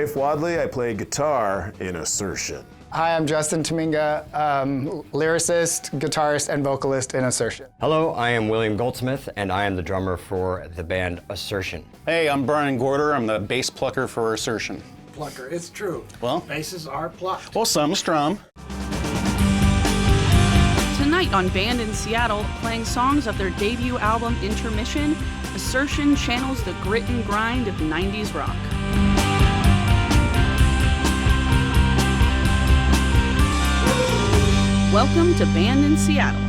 Rafe Wadley. I play guitar in Assertion. Hi, I'm Justin Tominga, lyricist, guitarist, and vocalist in Assertion. Hello, I am William Goldsmith, and I am the drummer for the band Assertion. Hey, I'm Brian Gorder. I'm the bass plucker for Assertion. Plucker, it's true. Well, basses are plucked. Well, some strum. Tonight on Band in Seattle, playing songs of their debut album Intermission, Assertion channels the grit and grind of 90s rock. Welcome to Band in Seattle.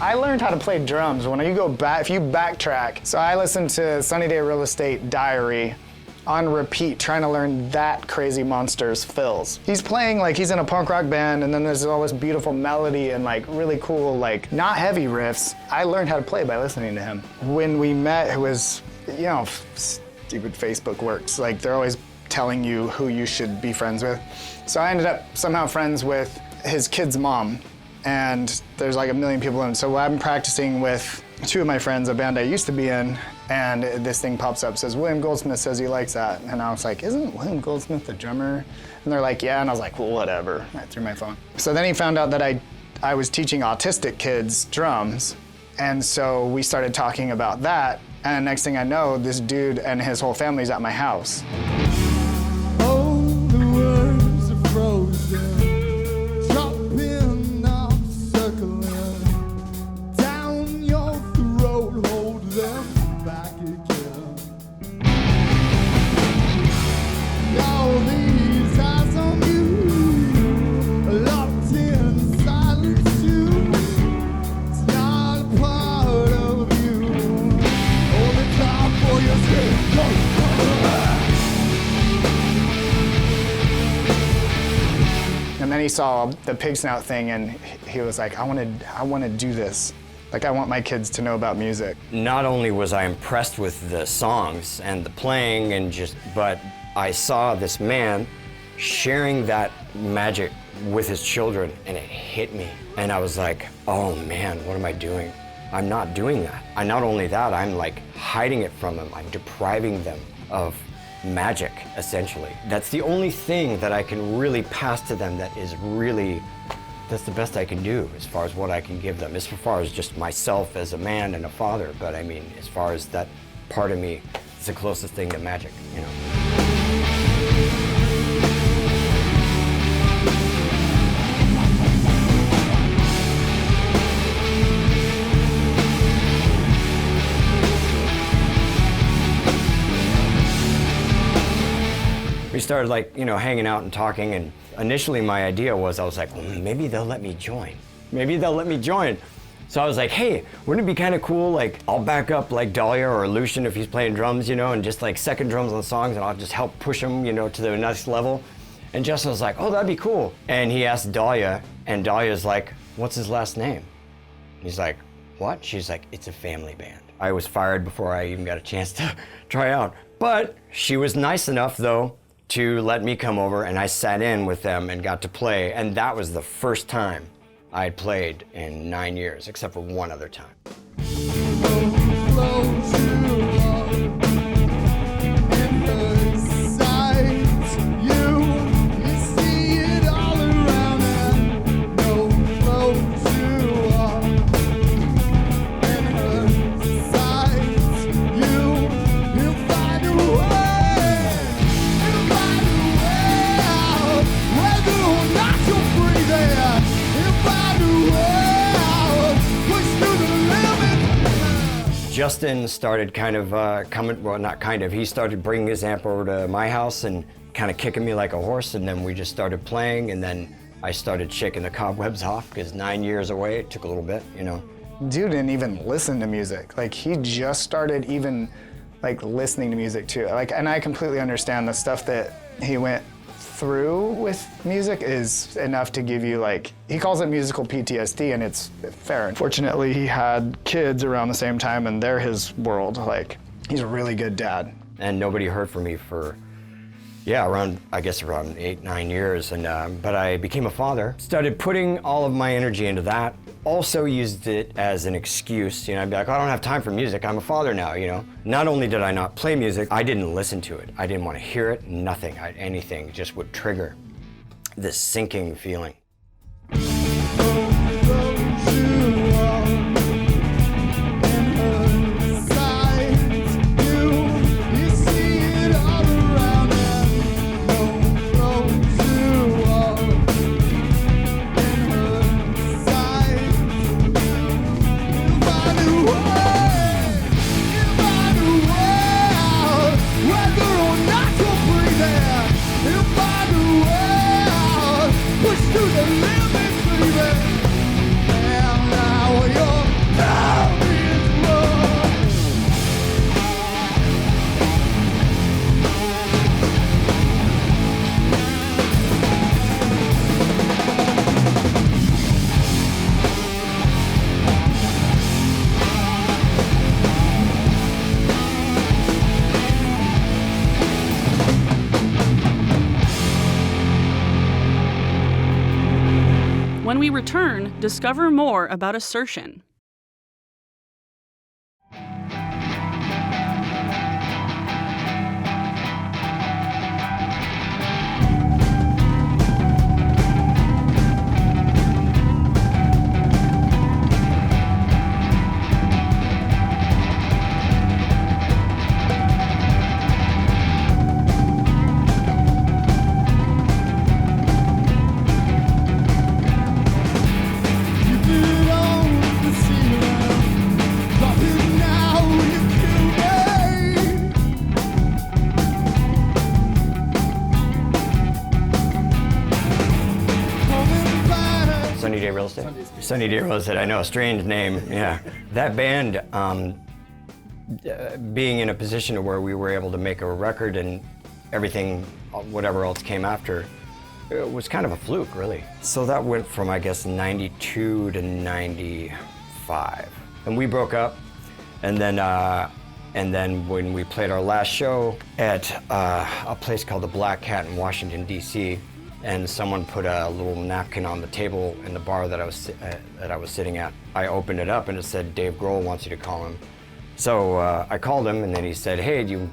I learned how to play drums when you go back, if you backtrack. So I listened to Sunny Day Real Estate Diary on repeat, trying to learn that crazy monster's fills. He's playing like he's in a punk rock band, and then there's all this beautiful melody and like really cool, like not heavy riffs. I learned how to play by listening to him. When we met, it was, you know, stupid Facebook works. Like they're always telling you who you should be friends with. So I ended up somehow friends with his kid's mom. And there's like a million people in it. So I'm practicing with two of my friends, a band I used to be in, and this thing pops up, says, William Goldsmith says he likes that. And I was like, isn't William Goldsmith the drummer? And they're like, yeah, and I was like, well, whatever. I threw my phone. So then he found out that I was teaching autistic kids drums, and so we started talking about that, and next thing I know, this dude and his whole family's at my house. Oh, the words are frozen. And then he saw the pig snout thing, and he was like, I want to do this. Like, I want my kids to know about music. Not only was I impressed with the songs and the playing but I saw this man sharing that magic with his children, and it hit me. And I was like, oh man, what am I doing? I'm not doing that. Not only that, I'm like hiding it from them. I'm depriving them of magic, essentially. That's the only thing that I can really pass to them that's the best I can do as far as what I can give them, as far as just myself as a man and a father. But I mean, as far as that part of me, it's the closest thing to magic, you know. We started hanging out and talking, and initially my idea was, I was like, well, maybe they'll let me join. Maybe they'll let me join. So I was like, hey, wouldn't it be kind of cool, like, I'll back up like Dahlia or Lucian if he's playing drums, you know, and just like second drums on songs, and I'll just help push him, you know, to the next level. And Justin was like, oh, that'd be cool. And he asked Dahlia, and Dahlia's like, what's his last name? He's like, what? She's like, it's a family band. I was fired before I even got a chance to try out. But she was nice enough, though, to let me come over, and I sat in with them and got to play, and that was the first time I had played in 9 years, except for one other time. Justin started kind of he started bringing his amp over to my house and kind of kicking me like a horse, and then we just started playing, and then I started shaking the cobwebs off, because 9 years away, it took a little bit, you know. Dude didn't even listen to music. Like, he just started even, like, listening to music too. Like, and I completely understand the stuff that he went through with music is enough to give you, like, he calls it musical PTSD, and it's fair. Unfortunately, he had kids around the same time, and they're his world. Like, he's a really good dad. And nobody heard from me for, around 8, 9 years. And but I became a father, started putting all of my energy into that. Also used it as an excuse, I'd be like, I don't have time for music, I'm a father now, Not only did I not play music, I didn't listen to it. I didn't want to hear it, nothing, anything just would trigger this sinking feeling. When we return, discover more about Assertion. Sunny Day Real Estate, I know, a strange name, yeah. That band, being in a position where we were able to make a record and everything, whatever else came after, it was kind of a fluke, really. So that went from, 92 to 95. And we broke up, and then when we played our last show at a place called the Black Cat in Washington, D.C., and someone put a little napkin on the table in the bar that I was sitting at. I opened it up and it said, Dave Grohl wants you to call him. So I called him, and then he said, hey, you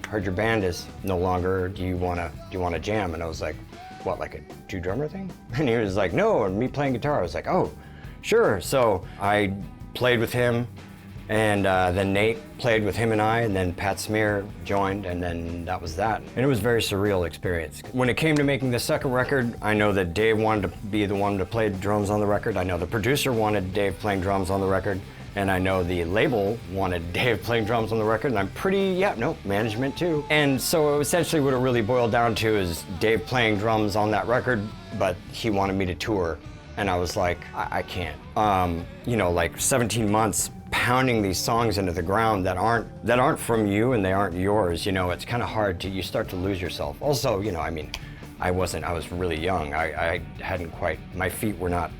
heard your band is no longer, do you want to jam? And I was like, what, like a two-drummer thing? And he was like, no, and me playing guitar. I was like, oh, sure. So I played with him, and then Nate played with him and I, and then Pat Smear joined, and then that was that. And it was a very surreal experience. When it came to making the second record, I know that Dave wanted to be the one to play drums on the record. I know the producer wanted Dave playing drums on the record, and I know the label wanted Dave playing drums on the record, and I'm management too. And so essentially what it really boiled down to is Dave playing drums on that record, but he wanted me to tour, and I was like, I can't. 17 months pounding these songs into the ground that aren't from you and they aren't yours, it's kind of hard you start to lose yourself. Also, I was really young. I hadn't quite, my feet were not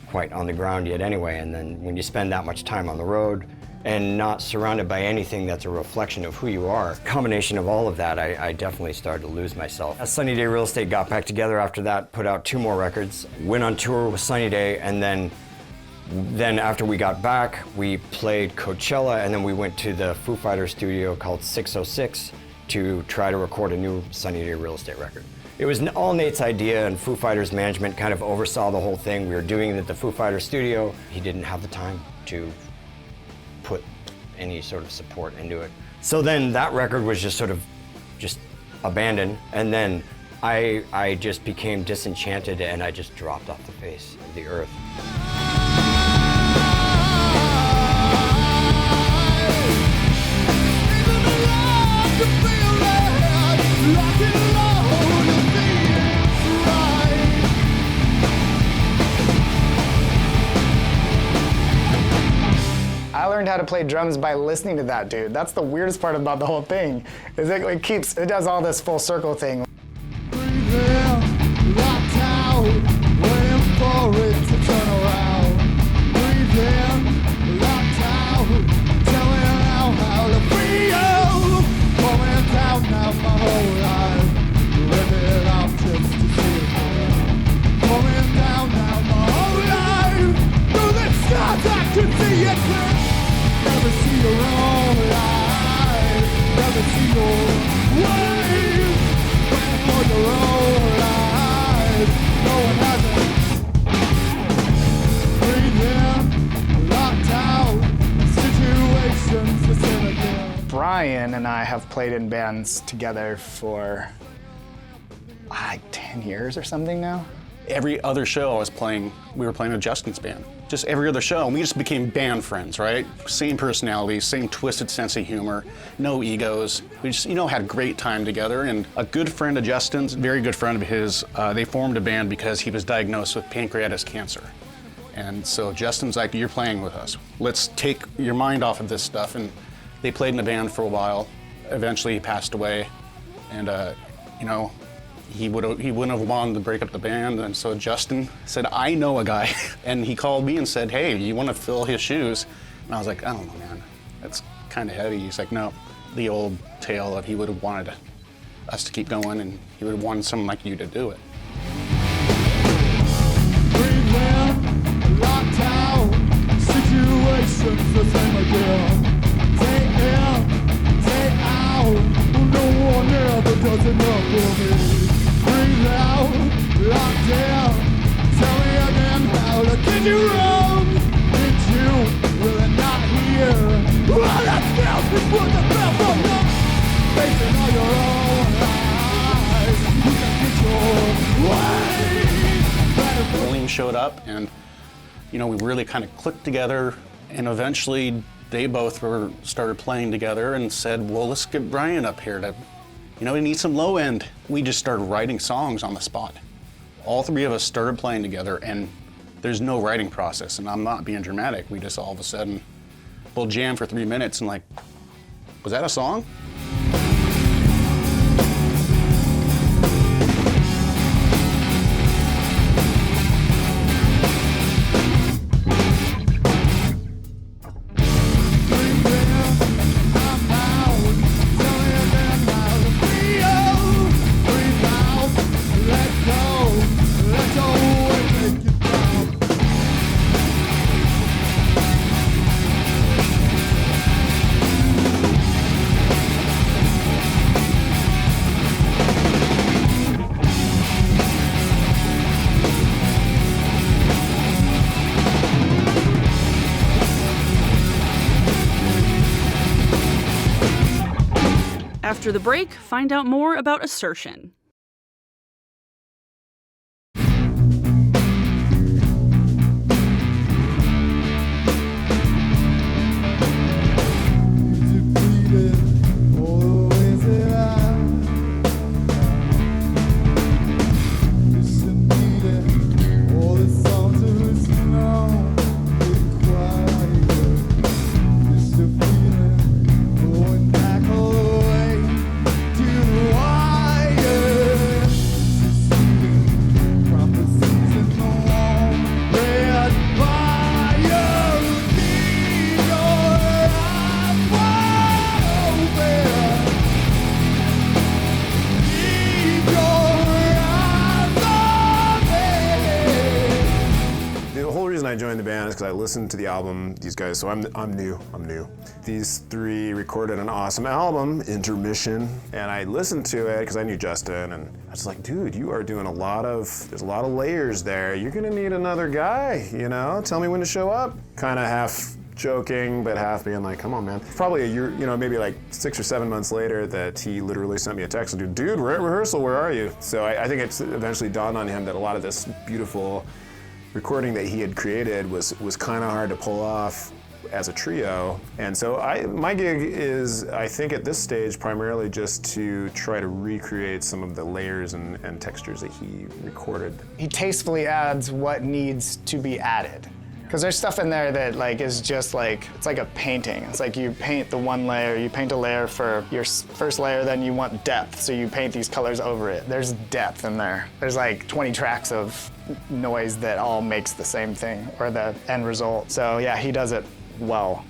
quite on the ground yet anyway, and then when you spend that much time on the road and not surrounded by anything that's a reflection of who you are. Combination of all of that, I definitely started to lose myself. As Sunny Day Real Estate got back together after that, put out 2 more records, went on tour with Sunny Day, and then after we got back, we played Coachella, and then we went to the Foo Fighters studio called 606 to try to record a new Sunny Day Real Estate record. It was all Nate's idea, and Foo Fighters management kind of oversaw the whole thing. We were doing it at the Foo Fighters studio. He didn't have the time to put any sort of support into it. So then that record was just sort of abandoned, and then I just became disenchanted, and I just dropped off the face of the earth. I learned how to play drums by listening to that dude. That's the weirdest part about the whole thing, is it does all this full circle thing. Breathing, locked out, waiting for it to turn around. Breathing, locked out, telling out how to feel. Coming down now my whole life, living off just to see it now. Coming down now my whole life, through the stars I can see it clear. Never see your own life, never see your way. For your own life, no one has it. Breathe in, locked out, situations the same again. Brian and I have played in bands together for like 10 years or something now. Every other show we were playing with Justin's band. Just every other show, and we just became band friends, right? Same personalities, same twisted sense of humor, no egos. We just, had a great time together. And a good friend of Justin's, very good friend of his, they formed a band because he was diagnosed with pancreatic cancer. And so Justin's like, you're playing with us. Let's take your mind off of this stuff. And they played in the band for a while. Eventually he passed away. And, he wouldn't have wanted to break up the band, and so Justin said, I know a guy. And he called me and said, hey, you want to fill his shoes? And I was like, I don't know, man, that's kind of heavy. He's like, no, the old tale of he would have wanted us to keep going, and he would have wanted someone like you to do it. Breathe in, locked out, situations the same again. Stay in, stay out, no one ever does enough for me. Breathe out, locked in, tell me again how to get you wrong. Did you really not hear? All that feels before the bell from love. Facing all your own lies, you can get your way. William showed up, and we really kind of clicked together, and eventually they both started playing together and said, well, let's get Brian up here to, we need some low end. We just started writing songs on the spot. All 3 of us started playing together, and there's no writing process, and I'm not being dramatic. We just all of a sudden, we'll jam for 3 minutes and like, was that a song? After the break, find out more about Assertion. Going back all the way to the wire. I joined the band is because I listened to the album, these guys, so I'm new. These three recorded an awesome album, Intermission, and I listened to it because I knew Justin, and I was like, dude, you are doing there's a lot of layers there. You're gonna need another guy, you know? Tell me when to show up. Kind of half joking, but half being like, come on, man. Probably a year, maybe like 6 or 7 months later that he literally sent me a text and dude, we're at rehearsal, where are you? So I think it's eventually dawned on him that a lot of this beautiful recording that he had created was kind of hard to pull off as a trio. And so my gig is, I think at this stage, primarily just to try to recreate some of the layers and textures that he recorded. He tastefully adds what needs to be added. Because there's stuff in there that is just it's like a painting. It's like you paint the one layer, you paint a layer for your first layer, then you want depth, so you paint these colors over it. There's depth in there. There's like 20 tracks of noise that all makes the same thing, or the end result. So yeah, he does it well.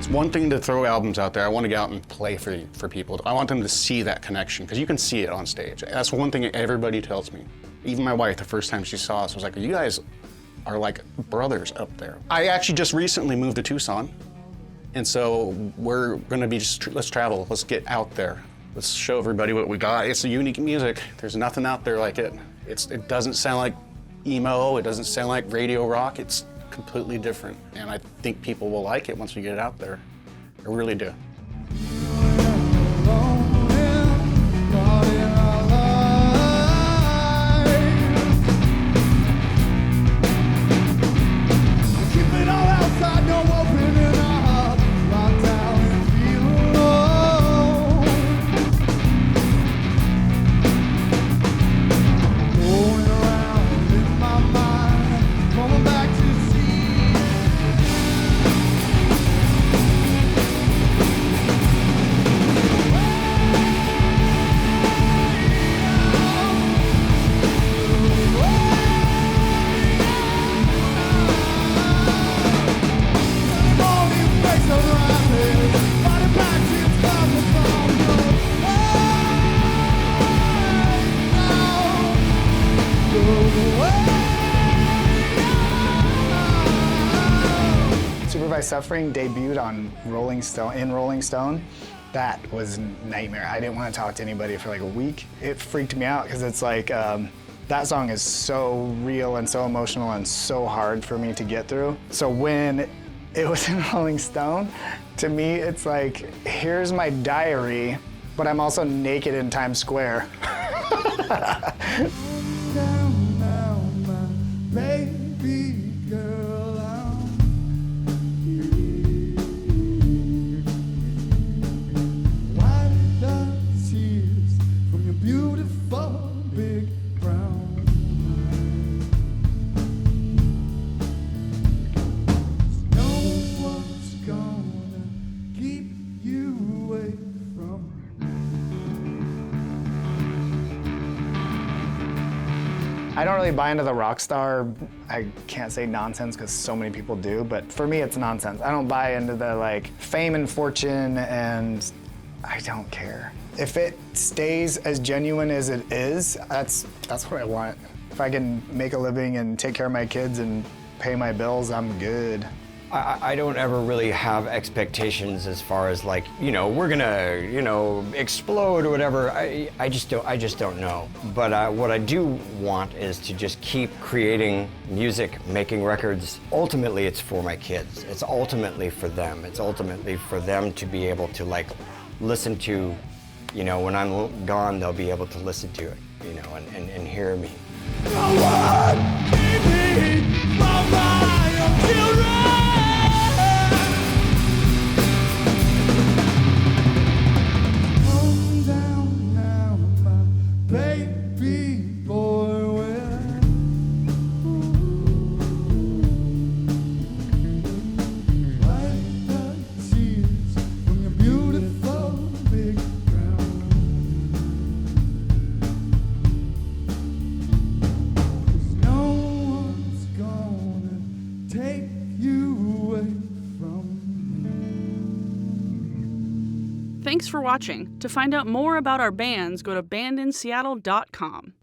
One thing to throw albums out there, I want to get out and play for people. I want them to see that connection, because you can see it on stage. That's one thing everybody tells me. Even my wife, the first time she saw us, was like, you guys are like brothers up there. I actually just recently moved to Tucson, and so we're gonna be let's travel, let's get out there. Let's show everybody what we got. It's a unique music. There's nothing out there like it. It doesn't sound like emo, it doesn't sound like radio rock. It's completely different, and I think people will like it once we get it out there. I really do. Supervised Suffering debuted on Rolling Stone. That was a nightmare. I didn't want to talk to anybody for like a week. It freaked me out because it's like, that song is so real and so emotional and so hard for me to get through. So when it was in Rolling Stone, to me it's like, here's my diary, but I'm also naked in Times Square. Down now, my baby girl, I'm here. Wipe the tears from your beautiful big brown eyes. No one's gonna keep you away from me. I don't really buy into the rock star, I can't say nonsense because so many people do, but for me it's nonsense. I don't buy into the like fame and fortune, and I don't care. If it stays as genuine as it is, that's what I want. If I can make a living and take care of my kids and pay my bills, I'm good. I don't ever really have expectations as far as like, we're gonna, explode or whatever. I just don't know. But what I do want is to just keep creating music, making records. Ultimately, it's for my kids. It's ultimately for them. It's ultimately for them to be able to like listen to, when I'm gone, they'll be able to listen to it. you know, and hear me. Calm down now, my baby boy. Wipe the tears from your beautiful big brown. 'Cause no one's gonna take you away from me. Thanks for watching. To find out more about our bands, go to bandinseattle.com.